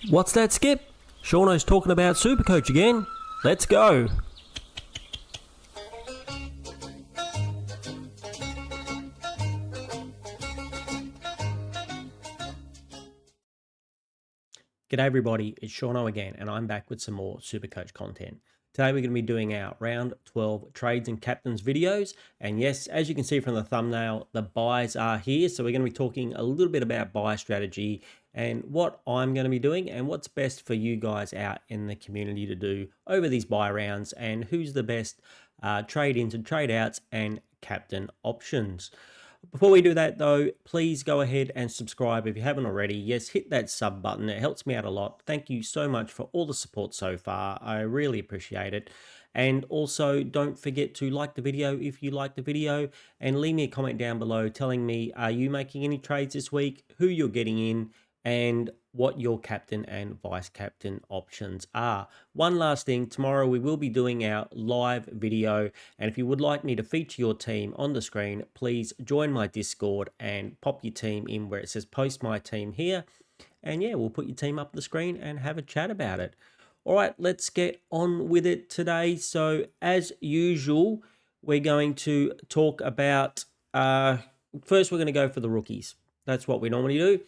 What's that, Skip? Shauno's talking about Supercoach again. Let's go. G'day everybody, it's Shauno again, and I'm back with some more Supercoach content. Today we're going to be doing our round 12 trades and captains videos, and yes, as you can see from the thumbnail, the buys are here, so we're going to be talking a little bit about buy strategy and what I'm going to be doing and what's best for you guys out in the community to do over these buy rounds, and who's the best trade ins and trade outs and captain options. Before we do that though, please go ahead and subscribe if you haven't already. Yes, hit that sub button. It helps me out a lot. Thank you so much for all the support so far. I really appreciate it. And also don't forget to like the video if you like the video, and leave me a comment down below telling me, are you making any trades this week, who you're getting in, and what your captain and vice captain options are. One last thing, tomorrow we will be doing our live video, and if you would like me to feature your team on the screen, please join my Discord and pop your team in where it says post my team here, and yeah, we'll put your team up the screen and have a chat about it. All right, let's get on with it today. So as usual, we're going to talk about, first we're going to go for the rookies. That's what we normally do.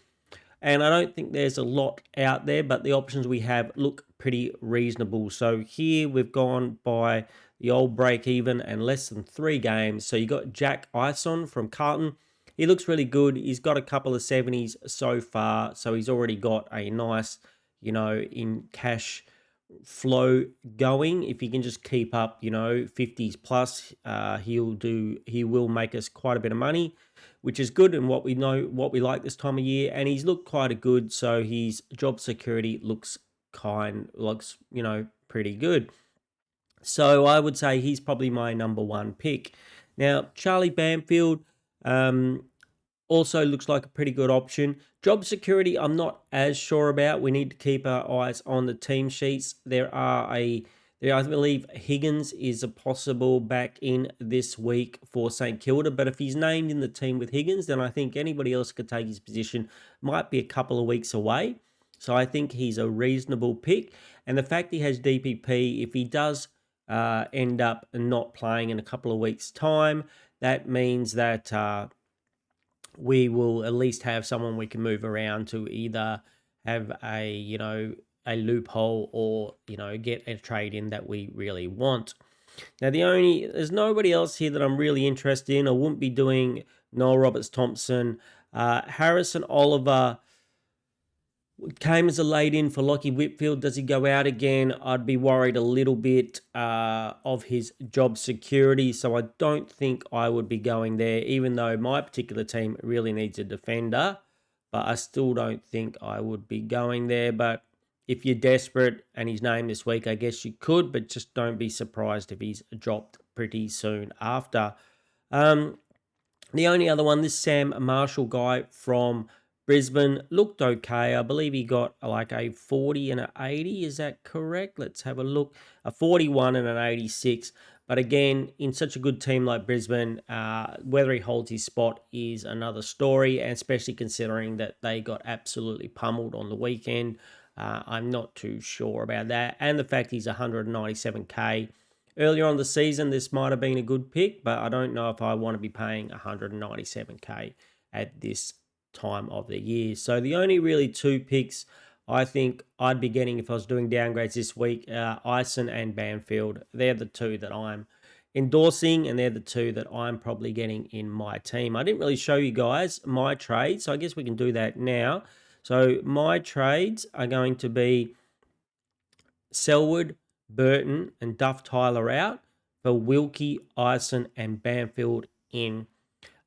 And I don't think there's a lot out there, but the options we have look pretty reasonable. So here we've gone by the old break even and less than 3 games. So you got Jack Ison from Carlton. He looks really good. He's got a couple of 70s so far. So he's already got a nice, in cash flow going. If he can just keep up, 50s plus, he will make us quite a bit of money, which is good, and what we like this time of year. And he's looked quite good, so his job security looks pretty good. So I would say he's probably my number 1 pick. Now Charlie Banfield also looks like a pretty good option. Job security, I'm not as sure about. We need to keep our eyes on the team sheets. I believe Higgins is a possible back in this week for St Kilda, but if he's named in the team with Higgins, then I think anybody else could take his position. Might be a couple of weeks away. So I think he's a reasonable pick. And the fact he has DPP, if he does end up not playing in a couple of weeks' time, that means that we will at least have someone we can move around to either have a loophole or, get a trade in that we really want. Now, there's nobody else here that I'm really interested in. I wouldn't be doing Noel Roberts-Thompson. Harrison Oliver came as a late-in for Lockie Whitfield. Does he go out again? I'd be worried a little bit of his job security, so I don't think I would be going there, even though my particular team really needs a defender. But I still don't think I would be going there. But if you're desperate and he's named this week, I guess you could, but just don't be surprised if he's dropped pretty soon after. The only other one, this Sam Marshall guy from Brisbane, looked okay. I believe he got like a 40 and an 80. Is that correct? Let's have a look. A 41 and an 86. But again, in such a good team like Brisbane, whether he holds his spot is another story, and especially considering that they got absolutely pummeled on the weekend. I'm not too sure about that. And the fact he's 197k. Earlier on the season, this might have been a good pick, but I don't know if I want to be paying 197k at this time of the year. So the only really 2 picks I think I'd be getting if I was doing downgrades this week, Ison and Banfield. They're the 2 that I'm endorsing, and they're the 2 that I'm probably getting in my team. I didn't really show you guys my trades, so I guess we can do that now. So my trades are going to be Selwood, Burton, and Duff Tyler out for Wilkie, Ison, and Banfield in.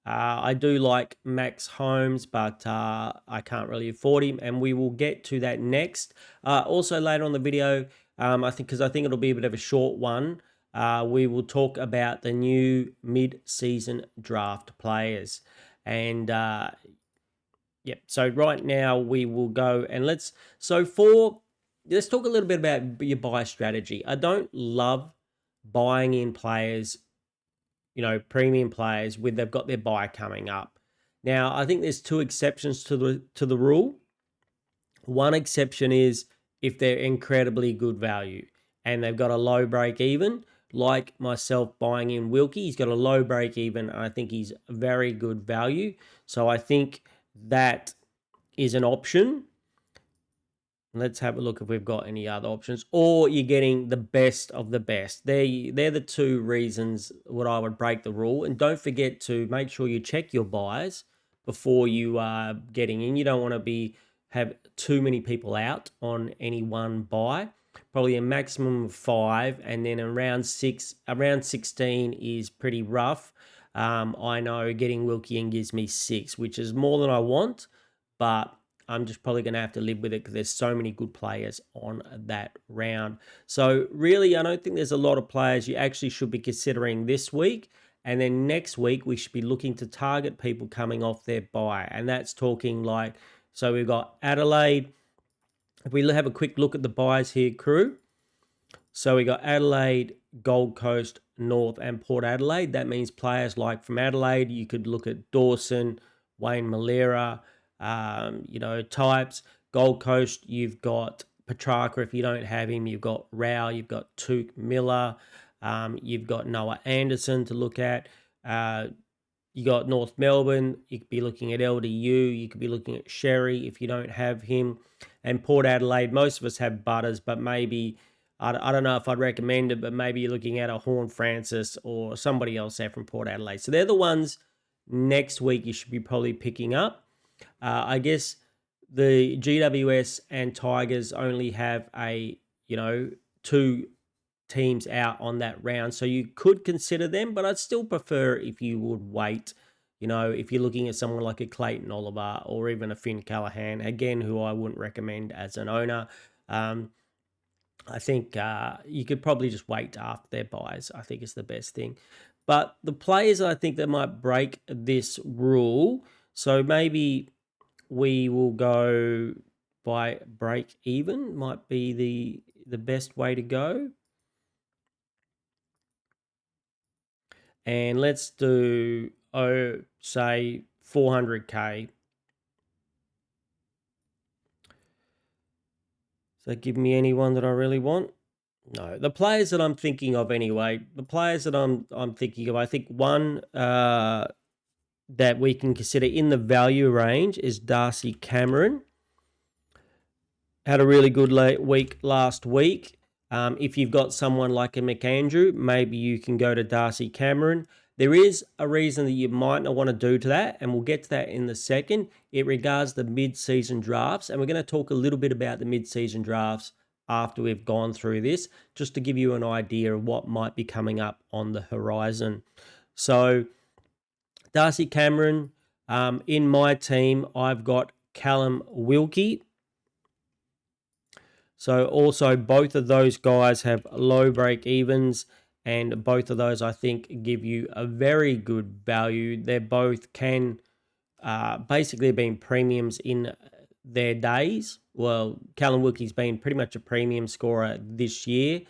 I do like Max Holmes, but I can't really afford him, and we will get to that next. Also later on the video, I think it'll be a bit of a short one, we will talk about the new mid-season draft players. And yep, so right now we will go and let's talk a little bit about your buy strategy. I don't love buying in players, premium players they've got their buy coming up. Now, I think there's 2 exceptions to the rule. One exception is if they're incredibly good value and they've got a low break even, like myself buying in Wilkie. He's got a low break even, and I think he's very good value. So I think that is an option. Let's have a look if we've got any other options. Or you're getting the best of the best. They're the two reasons what I would break the rule. And don't forget to make sure you check your buys before you are getting in. You don't want to have too many people out on any one buy. Probably a maximum of 5, and then around 16 is pretty rough. I know getting Wilkie in gives me 6, which is more than I want, but I'm just probably going to have to live with it because there's so many good players on that round. So really, I don't think there's a lot of players you actually should be considering this week. And then next week, we should be looking to target people coming off their bye. And that's talking like, so we've got Adelaide. If we have a quick look at the buys here, crew. So we got Adelaide, Gold Coast, North, and Port Adelaide. That means players like from Adelaide, you could look at Dawson, Wayne Malera, types. Gold Coast, you've got Petrarca. If you don't have him, you've got Rao, you've got Tuke Miller, you've got Noah Anderson to look at. You got North Melbourne. You could be looking at LDU. You could be looking at Sherry if you don't have him. And Port Adelaide, most of us have Butters, but maybe, I don't know if I'd recommend it, but maybe you're looking at a Horn Francis or somebody else there from Port Adelaide. So they're the ones next week you should be probably picking up. I guess the GWS and Tigers only have two teams out on that round, so you could consider them, but I'd still prefer if you would wait. If you're looking at someone like a Clayton Oliver or even a Finn Callahan, again, who I wouldn't recommend as an owner. I think you could probably just wait after their buys. I think is the best thing. But the players I think that might break this rule, so maybe we will go by break even, might be the best way to go. And let's do, say 400k. Does that give me anyone that I really want? No. The players that I'm thinking of anyway, I'm thinking of, I think one that we can consider in the value range is Darcy Cameron. Had a really good week last week. If you've got someone like a McAndrew, maybe you can go to Darcy Cameron. There is a reason that you might not want to do to that, and we'll get to that in the second. It regards the mid-season drafts, and we're going to talk a little bit about the mid-season drafts after we've gone through this, just to give you an idea of what might be coming up on the horizon. So, Darcy Cameron, in my team, I've got Callum Wilkie. So also both of those guys have low break evens, and both of those I think give you a very good value. They're both can basically been premiums in their days. Well, Callum Wilkie's been pretty much a premium scorer this year.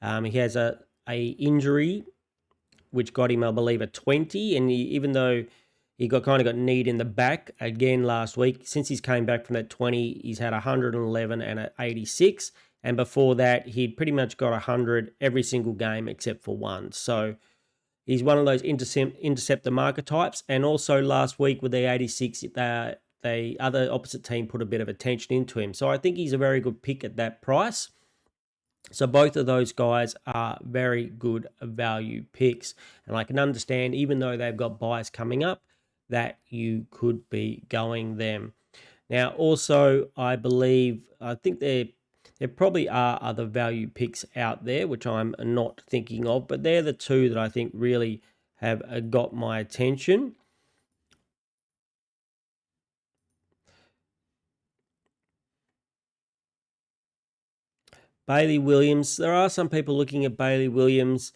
He has a injury which got him, I believe, a 20, and even though he got kneed in the back again last week, since he's came back from that 20, he's had 111 and an 86. And before that, he'd pretty much got 100 every single game except for one. So he's one of those interceptor marker types. And also last week with the 86, the other opposite team put a bit of attention into him. So I think he's a very good pick at that price. So both of those guys are very good value picks. And I can understand, even though they've got buys coming up, that you could be going them. Now, also, I think there probably are other value picks out there, which I'm not thinking of, but they're the two that I think really have got my attention. Bailey Williams. There are some people looking at Bailey Williams.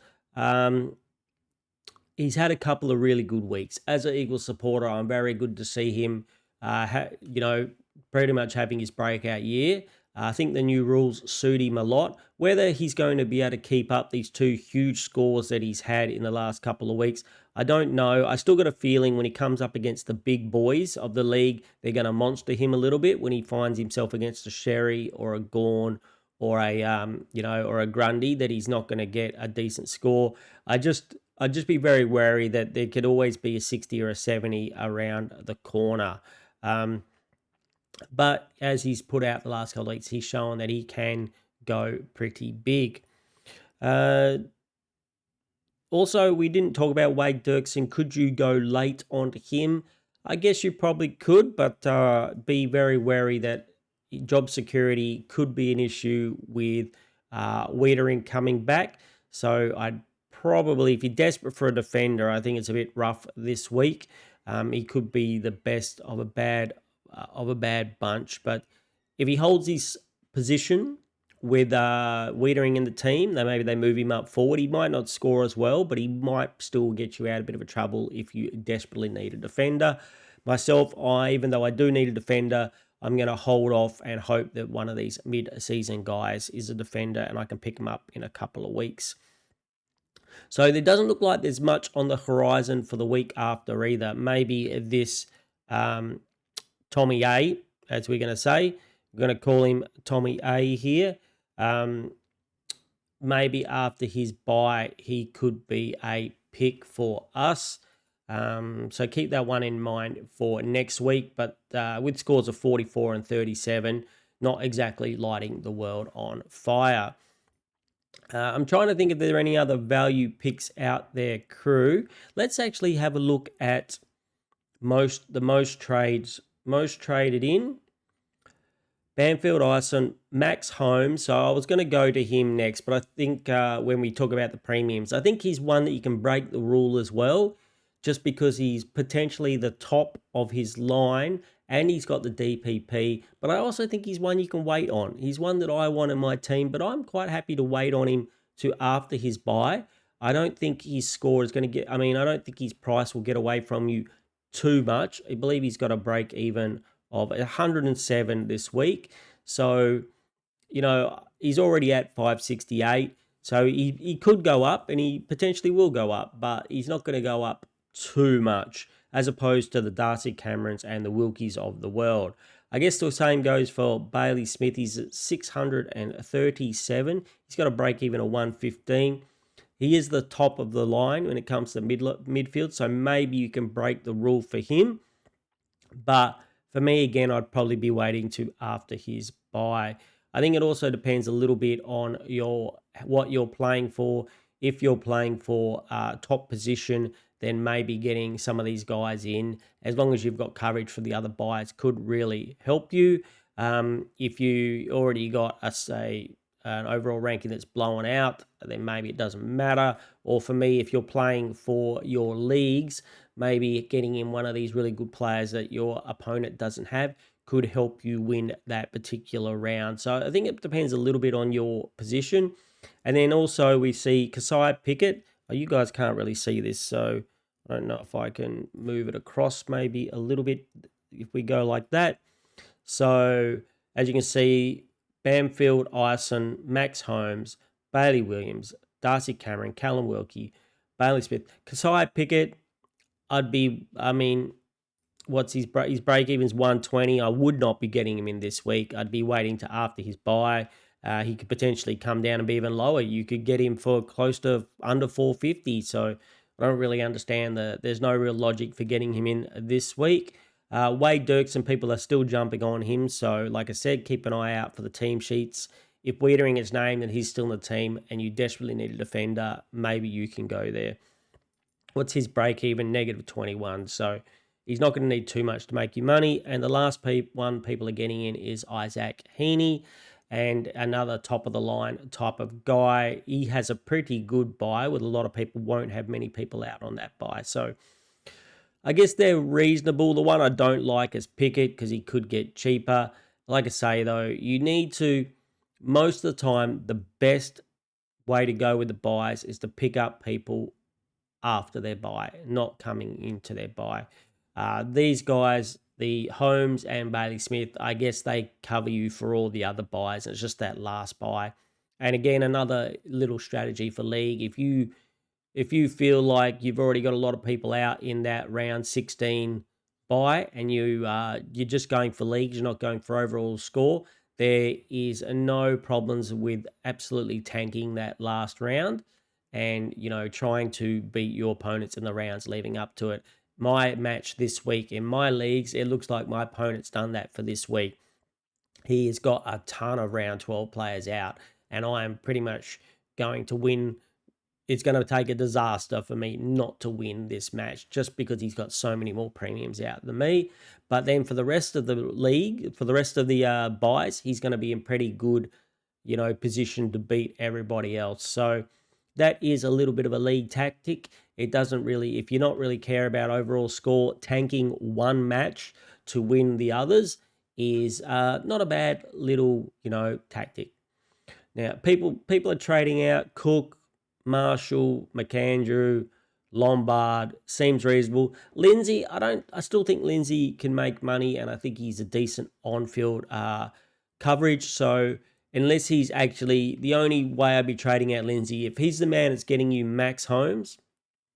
He's had a couple of really good weeks. As an Eagles supporter, I'm very good to see him, pretty much having his breakout year. I think the new rules suit him a lot. Whether he's going to be able to keep up these two huge scores that he's had in the last couple of weeks, I don't know. I still got a feeling when he comes up against the big boys of the league, they're going to monster him a little bit when he finds himself against a Sherry or a Gorn or a or a Grundy, that he's not going to get a decent score. I'd just be very wary that there could always be a 60 or a 70 around the corner. But as he's put out the last couple of weeks, he's shown that he can go pretty big. Also, we didn't talk about Wade Dirksen. Could you go late onto him? I guess you probably could, but be very wary that job security could be an issue with Wiedering coming back. So I'd probably, if you're desperate for a defender, I think it's a bit rough this week. He could be the best of a bad bunch, but if he holds his position with Wiedering in the team, then maybe they move him up forward. He might not score as well, but he might still get you out a bit of a trouble if you desperately need a defender. Myself, even though I do need a defender, I'm going to hold off and hope that one of these mid-season guys is a defender and I can pick him up in a couple of weeks. So there doesn't look like there's much on the horizon for the week after either. Maybe this Tommy A, as we're going to say. We're going to call him Tommy A here. Maybe after his bye, he could be a pick for us. So keep that one in mind for next week. But with scores of 44 and 37, not exactly lighting the world on fire. I'm trying to think if there are any other value picks out there, crew. Let's actually have a look at the most traded in. Banfield Ison, Max Holmes. So I was going to go to him next, but I think when we talk about the premiums, I think he's one that you can break the rule as well, just because he's potentially the top of his line and he's got the DPP. But I also think he's one you can wait on. He's one that I want in my team, but I'm quite happy to wait on him to after his bye. I don't think his score is going to I don't think his price will get away from you too much. I believe he's got a break even of 107 this week. So, he's already at 568. So he could go up and he potentially will go up, but he's not going to go up too much as opposed to the Darcy Camerons and the Wilkies of the world. I guess the same goes for Bailey Smith. He's at 637. He's got a break even of 115. He is the top of the line when it comes to midfield, so maybe you can break the rule for him. But for me, again, I'd probably be waiting to after his bye. I think it also depends a little bit on what you're playing for. If you're playing for top position, then maybe getting some of these guys in, as long as you've got coverage for the other buys, could really help you. If you already got, an overall ranking that's blown out, then maybe it doesn't matter. Or for me, if you're playing for your leagues, maybe getting in one of these really good players that your opponent doesn't have could help you win that particular round. So I think it depends a little bit on your position. And then also we see Kasai Pickett. Oh, you guys can't really see this, so I don't know if I can move it across maybe a little bit if we go like that. So as you can see, Banfield Ison, Max Holmes, Bailey Williams, Darcy Cameron, Callum Wilkie, Bailey Smith, Kasai Pickett. What's his break even's 120. I would not be getting him in this week. I'd be waiting to after his bye. He could potentially come down and be even lower. You could get him for close to under 450. So I don't really understand there's no real logic for getting him in this week. Wade Dirksen, people are still jumping on him. So like I said, keep an eye out for the team sheets. If Wiedering is named and he's still in the team and you desperately need a defender, maybe you can go there. What's his break even? -21. So he's not going to need too much to make you money. And the last one people are getting in is Isaac Heaney, and another top of the line type of guy. He has a pretty good buy with a lot of people, won't have many people out on that buy. So I guess they're reasonable. The one I don't like is Pickett because he could get cheaper. Like I say, though, you need to, most of the time, the best way to go with the buys is to pick up people after their buy, not coming into their buy. These guys, the Holmes and Bailey Smith, I guess they cover you for all the other buys. And it's just that last buy. And again, another little strategy for league. If you feel like you've already got a lot of people out in that round 16 buy and you're just going for leagues, you're not going for overall score, there is no problems with absolutely tanking that last round and trying to beat your opponents in the rounds leading up to it. My match this week in my leagues, it looks like my opponent's done that for this week. He has got a ton of round 12 players out, and I am pretty much going to win. It's going to take a disaster for me not to win this match just because he's got so many more premiums out than me. But then for the rest of the league, for the rest of the buys, he's going to be in pretty good, position to beat everybody else. So that is a little bit of a league tactic. It doesn't really, if you're not really care about overall score, tanking one match to win the others is not a bad little, tactic. Now, people are trading out Cook, Marshall, McAndrew, Lombard, seems reasonable. Lindsay, I still think Lindsay can make money, and I think he's a decent on-field coverage. So unless he's actually, the only way I'd be trading out Lindsay, if he's the man that's getting you max homes,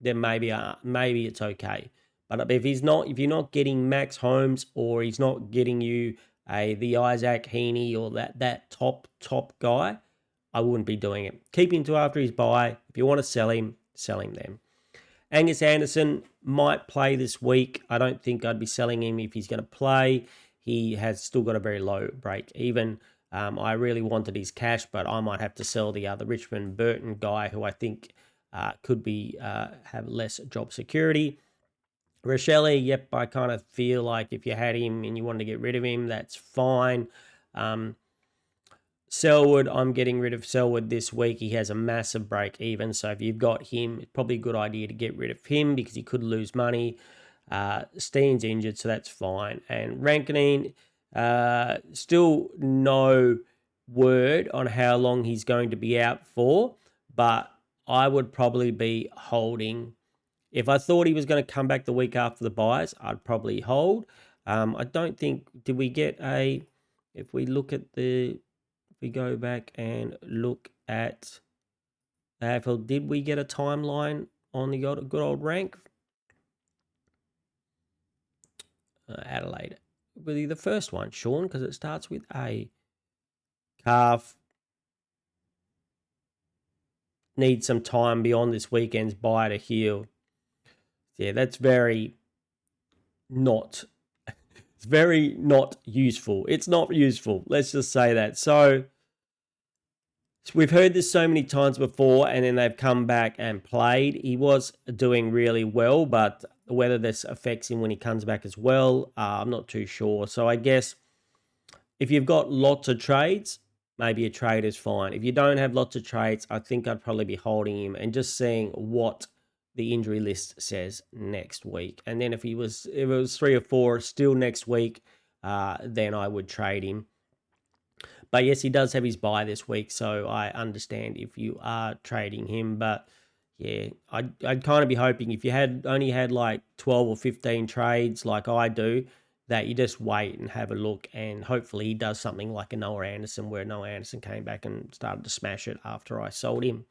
then maybe it's okay. But if you're not getting max homes, or he's not getting you the Isaac Heaney or that top guy, I wouldn't be doing it. Keep him to after his bye. If you want to sell him then. Angus Anderson might play this week. I don't think I'd be selling him if he's going to play. He has still got a very low break even. I really wanted his cash, but I might have to sell the other Richmond Burton guy, who I think could be have less job security. Rochelle, yep, I kind of feel like if you had him and you wanted to get rid of him, that's fine. Selwood, I'm getting rid of Selwood this week. He has a massive break even, so if you've got him, it's probably a good idea to get rid of him because he could lose money. Steen's injured, so that's fine. And Rankinine, still no word on how long he's going to be out for, but I would probably be holding. If I thought he was going to come back the week after the buys, I'd probably hold. I don't think, did we get if we look at we go back and look at AFL, did we get a timeline on the good old rank? Adelaide. Will be the first one, Sean, because it starts with A. Calf needs some time beyond this weekend's bye to heal. Yeah, that's very not. It's very not useful. It's not useful. Let's just say that. So we've heard this so many times before, and then they've come back and played. He was doing really well, but whether this affects him when he comes back as well, I'm not too sure. So I guess if you've got lots of trades, maybe a trade is fine. If you don't have lots of trades, I think I'd probably be holding him and just seeing what the injury list says next week. And then if it was 3 or 4 still next week, then I would trade him. But yes, he does have his bye this week, so I understand if you are trading him. But yeah, I'd kind of be hoping if you only had like 12 or 15 trades like I do, that you just wait and have a look, and hopefully he does something like a Noah Anderson, where Noah Anderson came back and started to smash it after I sold him.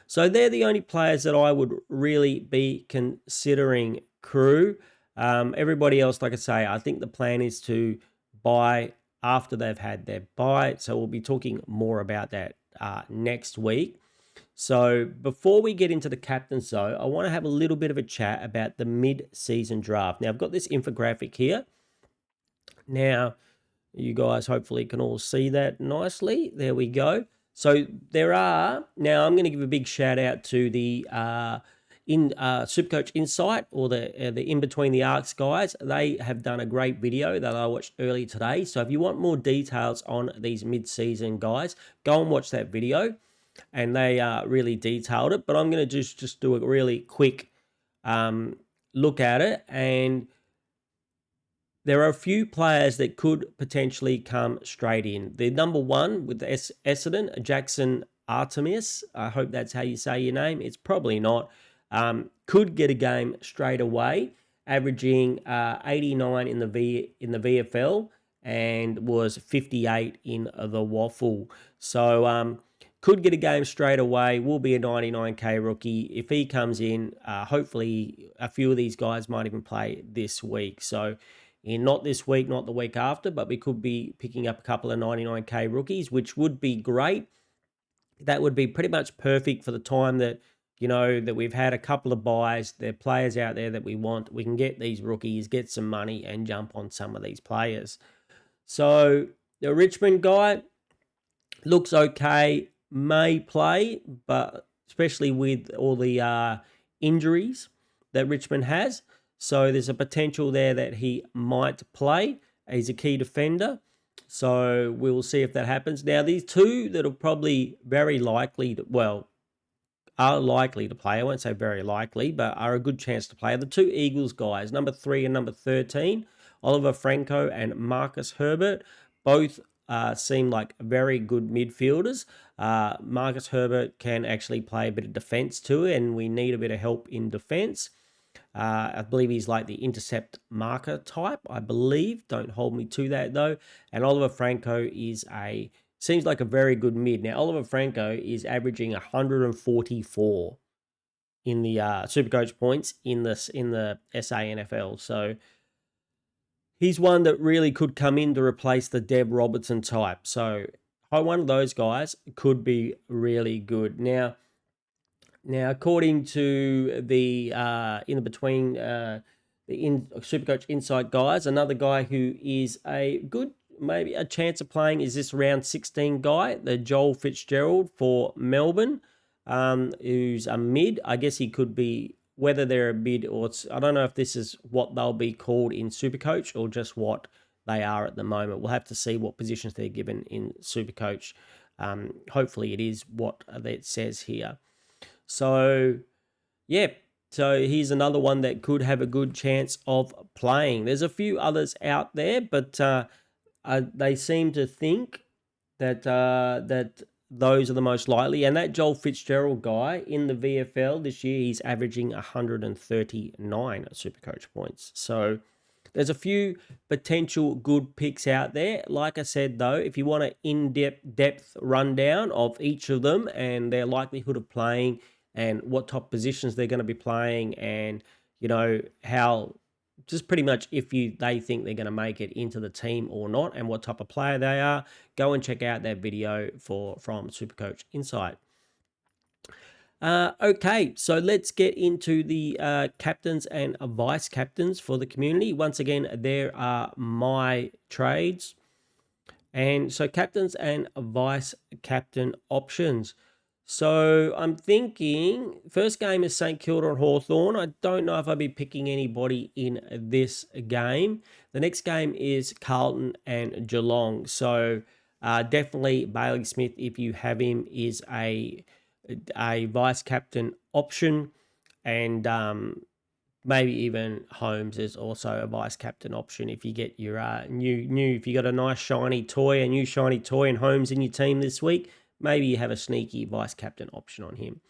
So they're the only players that I would really be considering, crew. Everybody else, like I say, I think the plan is to buy after they've had their bye. So we'll be talking more about that next week. So before we get into the captains, though, I want to have a little bit of a chat about the mid-season draft. Now, I've got this infographic here. Now, you guys hopefully can all see that nicely. There we go. So now I'm going to give a big shout out to the Supercoach Insight, or the In Between the Arcs guys. They have done a great video that I watched earlier today. So if you want more details on these mid-season guys, go and watch that video. And they really detailed it. But I'm going to just do a really quick look at it. And there are a few players that could potentially come straight in. The number one with the Essendon, Jackson Artemis. I hope that's how you say your name. It's probably not. Could get a game straight away. averaging 89 in the VFL and was 58 in the Waffle. So could get a game straight away. Will be a 99k rookie if he comes in. Hopefully, a few of these guys might even play this week. So, not this week, not the week after, but we could be picking up a couple of 99k rookies, which would be great. That would be pretty much perfect for the time that that we've had a couple of buys. There are players out there that we want. We can get these rookies, get some money, and jump on some of these players. So the Richmond guy looks okay, may play, but especially with all the injuries that Richmond has. So there's a potential there that he might play. He's a key defender. So we'll see if that happens. Now, these two that are probably very likely are likely to play. I won't say very likely, but are a good chance to play. Are the two Eagles guys, number 3 and number 13, Oliver Franco and Marcus Herbert. Both seem like very good midfielders. Marcus Herbert can actually play a bit of defense too, and we need a bit of help in defense. I believe he's like the intercept marker type, I believe. Don't hold me to that, though. And Oliver Franco seems like a very good mid. Now, Oliver Franco is averaging 144 in the Supercoach points in the SANFL. So he's one that really could come in to replace the Deb Robertson type. So one of those guys could be really good. Now, according to the Supercoach Insight guys, another guy who is a good, maybe a chance of playing is this round 16 guy, the Joel Fitzgerald for Melbourne, who's a mid. I guess he could be, whether they're a mid or I don't know if this is what they'll be called in Supercoach or just what they are at the moment. We'll have to see what positions they're given in Supercoach. Hopefully it is what it says here. So, yeah, so here's another one that could have a good chance of playing. There's a few others out there, but they seem to think that those are the most likely. And that Joel Fitzgerald guy in the VFL this year, he's averaging 139 Supercoach points. So there's a few potential good picks out there. Like I said, though, if you want an in-depth rundown of each of them and their likelihood of playing and what top positions they're going to be playing and, how just pretty much if they think they're going to make it into the team or not and what type of player they are, go and check out that video from Supercoach Insight. Okay, so let's get into the captains and vice captains for the community. Once again, there are my trades. And so captains and vice captain options. So I'm thinking first game is St Kilda and Hawthorn. I don't know if I'll be picking anybody in this game. The next game is Carlton and Geelong. So definitely Bailey Smith, if you have him, is a vice captain option, and maybe even Holmes is also a vice captain option if you get your if you got a new shiny toy and Holmes in your team this week. Maybe you have a sneaky vice captain option on him.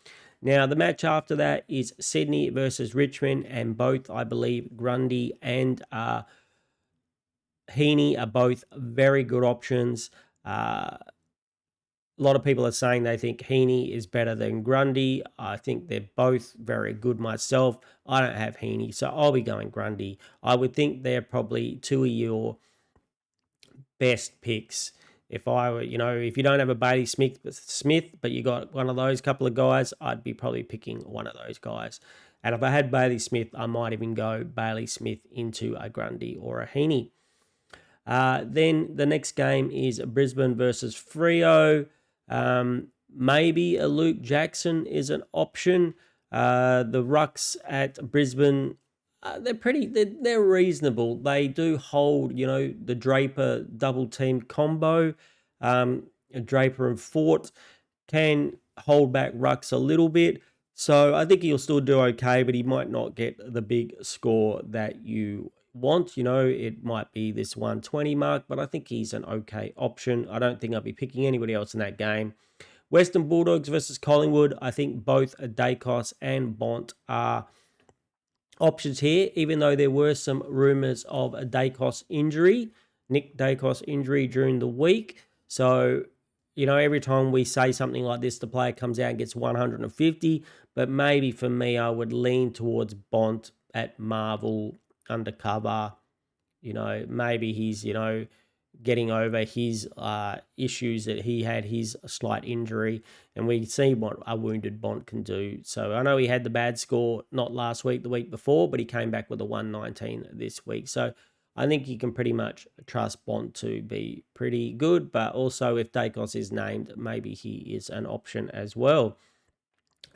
Now, the match after that is Sydney versus Richmond, and both, I believe, Grundy and Heaney are both very good options. A lot of people are saying they think Heaney is better than Grundy. I think they're both very good myself. I don't have Heaney, so I'll be going Grundy. I would think they're probably two of your best picks. If I were, if you don't have a Bailey Smith, but you got one of those couple of guys, I'd be probably picking one of those guys. And if I had Bailey Smith, I might even go Bailey Smith into a Grundy or a Heaney. Then the next game is Brisbane versus Freo. Maybe a Luke Jackson is an option. The rucks at Brisbane, they're reasonable. They do hold, the Draper double team combo. Draper and Fort can hold back rucks a little bit. So I think he'll still do okay, but he might not get the big score that you want. It might be this 120 mark, but I think he's an okay option. I don't think I'll be picking anybody else in that game. Western Bulldogs versus Collingwood. I think both Dacos and Bont are options here, even though there were some rumors of a Nick Dacos injury during the week. So, every time we say something like this, the player comes out and gets 150. But maybe for me, I would lean towards Bont at Marvel undercover. Maybe he's, getting over his issues that he had, his slight injury, and we see what a wounded Bont can do. So I know he had the bad score not last week, the week before, but he came back with a 119 this week. So I think you can pretty much trust Bont to be pretty good, but also if Dacos is named, maybe he is an option as well.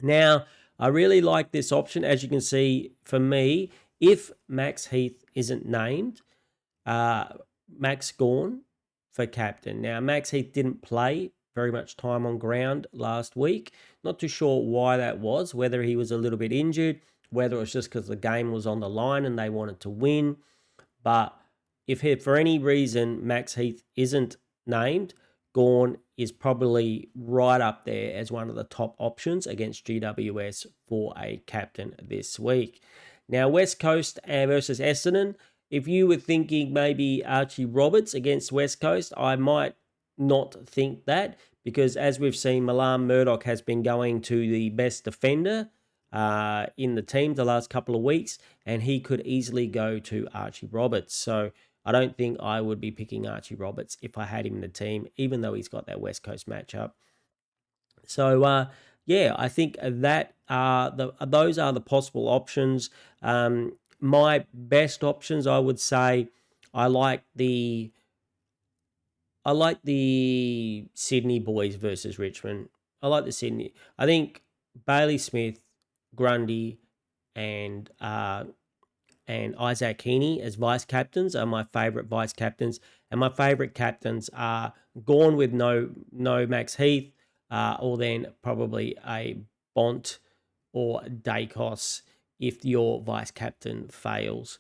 Now, I really like this option. As you can see, for me, if Max Heath isn't named, Max Gawn for captain. Now, Max Heath didn't play very much time on ground last week. Not too sure why that was, whether he was a little bit injured, whether it was just because the game was on the line and they wanted to win. But if for any reason Max Heath isn't named, Gawn is probably right up there as one of the top options against GWS for a captain this week. Now, West Coast versus Essendon. If you were thinking maybe Archie Roberts against West Coast, I might not think that, because as we've seen, Milan Murdoch has been going to the best defender in the team the last couple of weeks, and he could easily go to Archie Roberts. So I don't think I would be picking Archie Roberts if I had him in the team, even though he's got that West Coast matchup. So, I think that those are the possible options. My best options, I would say, I like the Sydney boys versus Richmond. I like the Sydney. I think Bailey Smith, Grundy, and Isaac Heaney as vice captains are my favourite vice captains, and my favourite captains are Gawn with no Max Heath, or then probably a Bont or Dacos if your vice captain fails.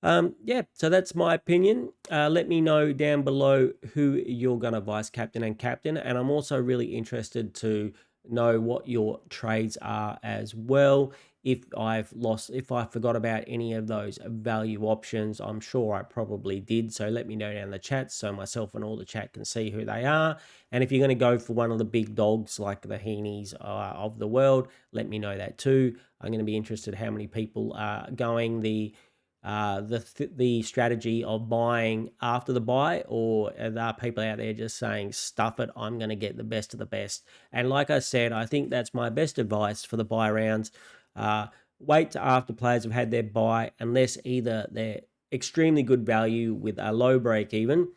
So that's my opinion. Let me know down below who you're going to vice captain and captain, and I'm also really interested to know what your trades are as well. If I forgot about any of those value options, I'm sure I probably did. So let me know down in the chat so myself and all the chat can see who they are. And if you're going to go for one of the big dogs like the Heenies of the world, let me know that too. I'm going to be interested how many people are going the strategy of buying after the buy, or there are people out there just saying, stuff it, I'm going to get the best of the best. And like I said, I think that's my best advice for the buy rounds. Wait till after players have had their buy, unless either they're extremely good value with a low break even,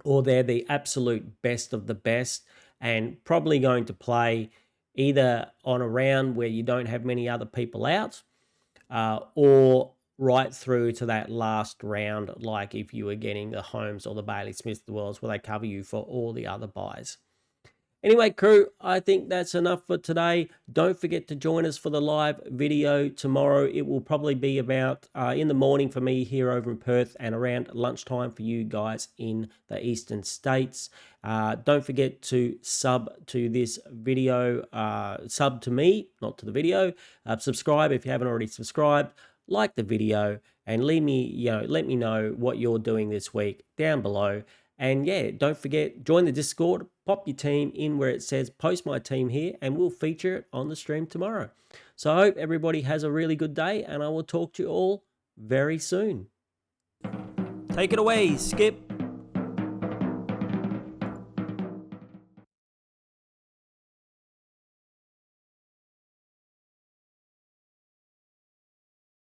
or they're the absolute best of the best and probably going to play either on a round where you don't have many other people out, or right through to that last round, like if you were getting the Holmes or the Bailey Smith of the worlds, where they cover you for all the other buys. Anyway, crew, I think that's enough for today. Don't forget to join us for the live video tomorrow. It will probably be about in the morning for me here over in Perth, and around lunchtime for you guys in the eastern states. Don't forget to sub to this video, sub to me, not to the video. Subscribe if you haven't already subscribed. Like the video, and let me know what you're doing this week down below. And don't forget, join the Discord, pop your team in where it says post my team here, and we'll feature it on the stream tomorrow. So I hope everybody has a really good day, and I will talk to you all very soon. Take it away, Skip.